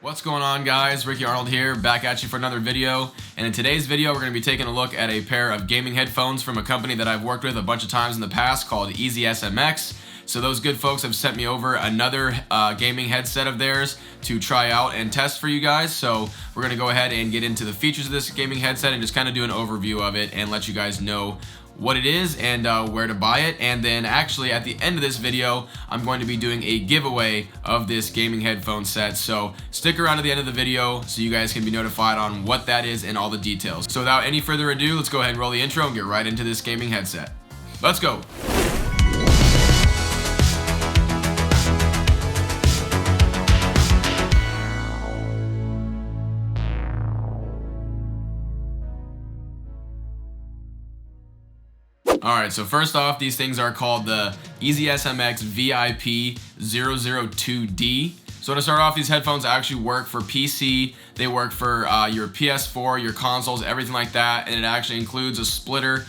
What's going on, guys? Ricky Arnold here, back at you for another video. And in today's video, we're going to be taking a look at a pair of gaming headphones from a company that I've worked with a bunch of times in the past called EasySMX. So those good folks have sent me over another gaming headset of theirs to try out and test for you guys. So we're going to go ahead and get into the features of this gaming headset and just kind of do an overview of it and let you guys know what it is and where to buy it. And then actually at the end of this video, I'm going to be doing a giveaway of this gaming headphone set. So stick around to the end of the video so you guys can be notified on what that is and all the details. So without any further ado, let's go ahead and roll the intro and get right into this gaming headset. Let's go. Alright, so first off, these things are called the EasySMX VIP002D. So to start off, these headphones actually work for PC, they work for your PS4, your consoles, everything like that, and it actually includes a splitter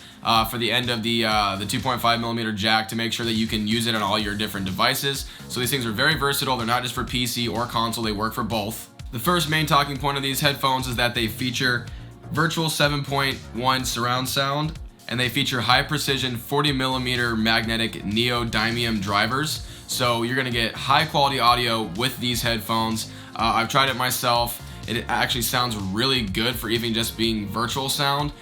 for the end of the 2.5mm jack to make sure that you can use it on all your different devices. So these things are very versatile, they're not just for PC or console, they work for both. The first main talking point of these headphones is that they feature virtual 7.1 surround sound, and they feature high precision 40mm magnetic neodymium drivers. So you're gonna get high quality audio with these headphones. I've tried it myself. It actually sounds really good for even just being virtual sound.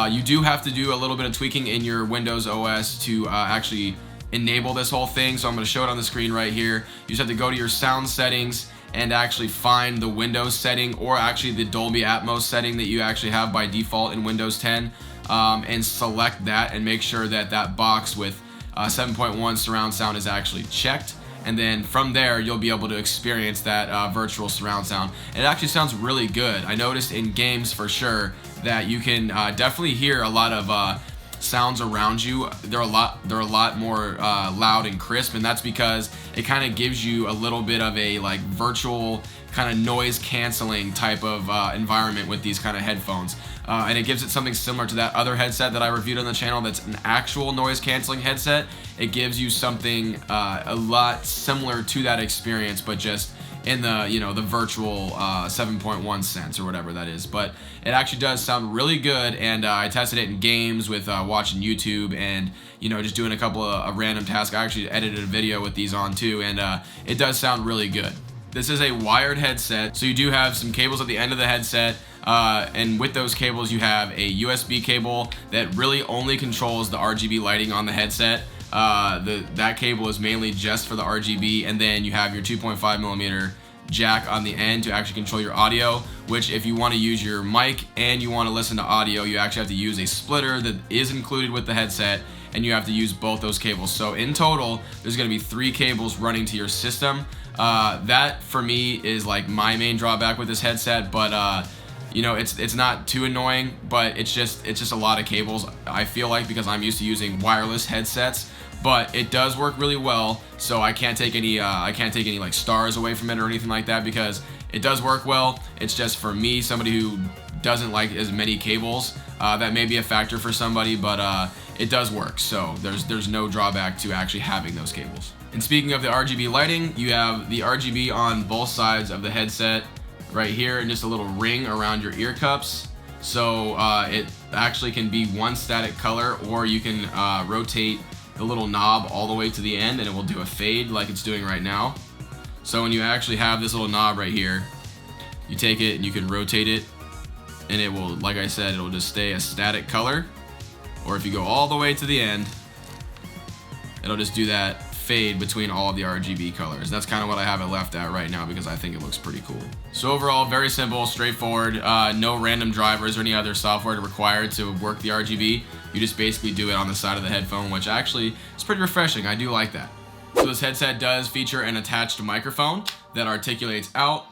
You do have to do a little bit of tweaking in your Windows OS to actually enable this whole thing. So I'm gonna show it on the screen right here. You just have to go to your sound settings and actually find the Windows setting or actually the Dolby Atmos setting that you actually have by default in Windows 10. And select that and make sure that that box with 7.1 surround sound is actually checked, and then from there you'll be able to experience that virtual surround sound. It actually sounds really good. I noticed in games for sure that you can definitely hear a lot of sounds around you. They're a lot more loud and crisp, and that's because it kind of gives you a little bit of a like virtual kind of noise canceling type of environment with these kind of headphones. And it gives it something similar to that other headset that I reviewed on the channel that's an actual noise canceling headset. It gives you something a lot similar to that experience, but just in the, you know, the virtual 7.1 sense or whatever that is. But it actually does sound really good, and I tested it in games with watching YouTube and, you know, just doing a couple of random tasks. I actually edited a video with these on too, and it does sound really good. This is a wired headset, so you do have some cables at the end of the headset, and with those cables you have a USB cable that really only controls the RGB lighting on the headset. That cable is mainly just for the RGB, and then you have your 2.5mm jack on the end to actually control your audio, which if you want to use your mic and you want to listen to audio, you actually have to use a splitter that is included with the headset, and you have to use both those cables. So in total, there's going to be 3 cables running to your system. That for me is like my main drawback with this headset, but you know, it's not too annoying, but it's just a lot of cables, I feel like, because I'm used to using wireless headsets. But it does work really well, so I can't take any like stars away from it or anything like that, because it does work well. It's just for me, somebody who doesn't like as many cables, that may be a factor for somebody, but it does work. So there's no drawback to actually having those cables. And speaking of the RGB lighting, you have the RGB on both sides of the headset right here, and just a little ring around your ear cups. So it actually can be one static color, or you can rotate the little knob all the way to the end and it will do a fade like it's doing right now. So when you actually have this little knob right here, you take it and you can rotate it, and it will, like I said, it'll just stay a static color. Or if you go all the way to the end, it'll just do that fade between all of the RGB colors. That's kind of what I have it left at right now because I think it looks pretty cool. So overall, very simple, straightforward, no random drivers or any other software required to work the RGB. You just basically do it on the side of the headphone, which actually is pretty refreshing. I do like that. So this headset does feature an attached microphone that articulates out,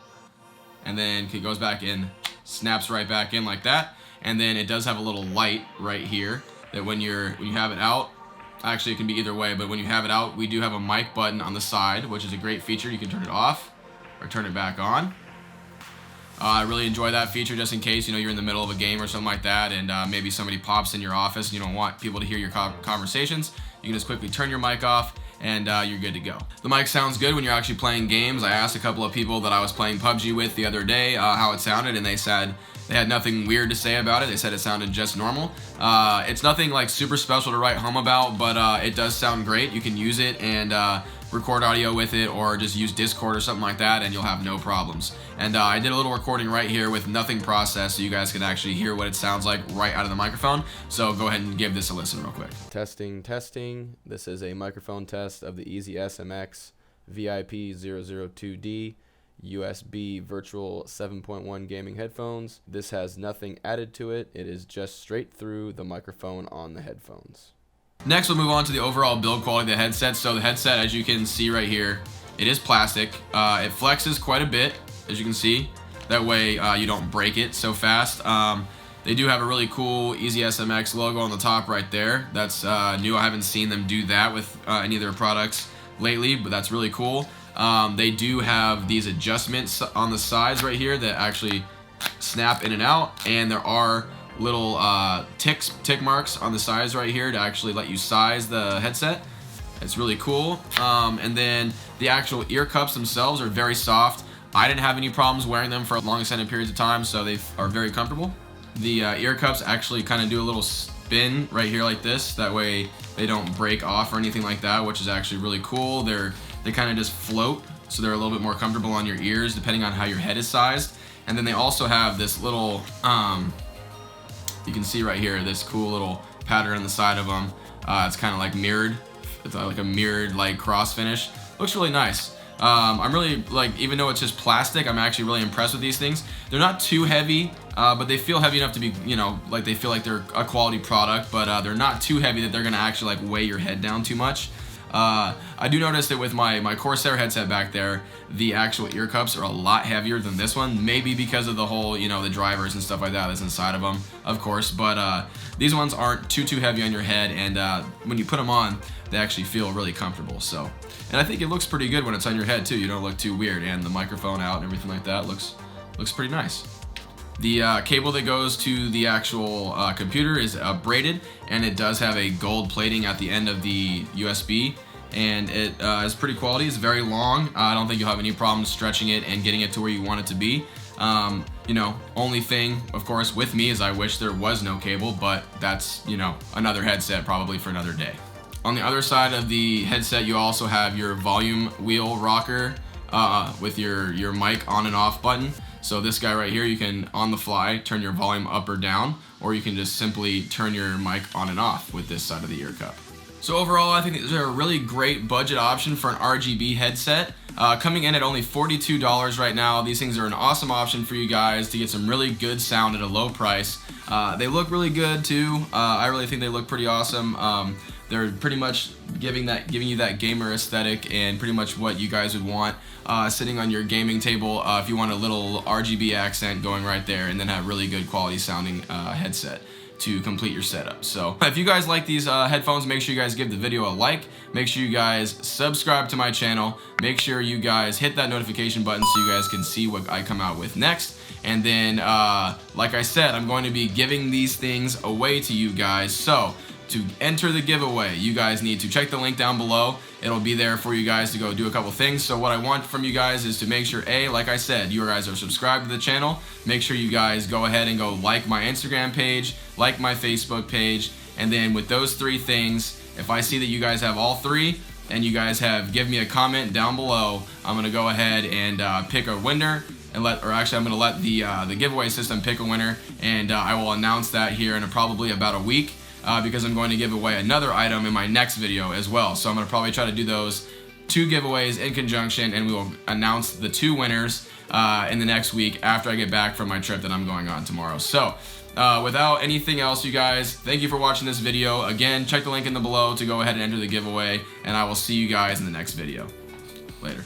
and then it goes back in, snaps right back in like that. And then it does have a little light right here that when you have it out, actually it can be either way, but when you have it out, we do have a mic button on the side, which is a great feature. You can turn it off or turn it back on. I really enjoy that feature, just in case, you know, you're in the middle of a game or something like that, and maybe somebody pops in your office and you don't want people to hear your conversations. You can just quickly turn your mic off and you're good to go. The mic sounds good when you're actually playing games. I asked a couple of people that I was playing PUBG with the other day how it sounded, and they said they had nothing weird to say about it. They said it sounded just normal. It's nothing like super special to write home about, but it does sound great. You can use it and record audio with it, or just use Discord or something like that, and you'll have no problems. And I did a little recording right here with nothing processed, so you guys can actually hear what it sounds like right out of the microphone. So go ahead and give this a listen real quick. Testing. This is a microphone test of the Easy SMX VIP002D USB virtual 7.1 gaming headphones. This has nothing added to it. It is just straight through the microphone on the headphones. Next, we'll move on to the overall build quality of the headset. So the headset, as you can see right here, it is plastic. It flexes quite a bit, as you can see. That way you don't break it so fast. They do have a really cool Easy SMX logo on the top right there. That's new. I haven't seen them do that with any of their products lately, but that's really cool. They do have these adjustments on the sides right here that actually snap in and out, and there are little tick marks on the sides right here to actually let you size the headset. It's really cool. And then the actual ear cups themselves are very soft. I didn't have any problems wearing them for long extended periods of time, so they are very comfortable. The ear cups actually kind of do a little spin right here like this. That way they don't break off or anything like that, which is actually really cool. They kind of just float, so they're a little bit more comfortable on your ears depending on how your head is sized. And then they also have this little you can see right here, this cool little pattern on the side of them. It's kind of like mirrored. It's like a mirrored like cross finish. Looks really nice. I'm really, like, even though it's just plastic, I'm actually really impressed with these things. They're not too heavy, but they feel heavy enough to be, you know, like they feel like they're a quality product, but they're not too heavy that they're gonna actually like weigh your head down too much. I do notice that with my Corsair headset back there, the actual ear cups are a lot heavier than this one, maybe because of the whole, you know, the drivers and stuff like that that's inside of them, of course, but these ones aren't too heavy on your head, and when you put them on, they actually feel really comfortable. So, and I think it looks pretty good when it's on your head too. You don't look too weird, and the microphone out and everything like that looks pretty nice. The cable that goes to the actual computer is braided, and it does have a gold plating at the end of the USB, and it is pretty quality. It's very long. I don't think you'll have any problems stretching it and getting it to where you want it to be. You know, only thing, of course, with me is I wish there was no cable, but that's, you know, another headset probably for another day. On the other side of the headset, you also have your volume wheel rocker with your mic on and off button. So this guy right here, you can, on the fly, turn your volume up or down, or you can just simply turn your mic on and off with this side of the ear cup. So overall, I think these are a really great budget option for an RGB headset. Coming in at only $42 right now. These things are an awesome option for you guys to get some really good sound at a low price. They look really good too. I really think they look pretty awesome. They're pretty much giving you that gamer aesthetic and pretty much what you guys would want sitting on your gaming table if you want a little RGB accent going right there, and then have really good quality sounding headset to complete your setup. So if you guys like these headphones, make sure you guys give the video a like, make sure you guys subscribe to my channel, make sure you guys hit that notification button so you guys can see what I come out with next. And then like I said, I'm going to be giving these things away to you guys. So to enter the giveaway, you guys need to check the link down below. It'll be there for you guys to go do a couple things. So what I want from you guys is to make sure, like I said, you guys are subscribed to the channel. Make sure you guys go ahead and go like my Instagram page, like my Facebook page, and then with those three things, if I see that you guys have all three, and you guys have given me a comment down below, I'm gonna go ahead and pick a winner, and I'm gonna let the giveaway system pick a winner, and I will announce that here in probably about a week. Because I'm going to give away another item in my next video as well. So I'm going to probably try to do those two giveaways in conjunction, and we will announce the two winners in the next week after I get back from my trip that I'm going on tomorrow. So without anything else, you guys, thank you for watching this video. Again, check the link in the below to go ahead and enter the giveaway, and I will see you guys in the next video. Later.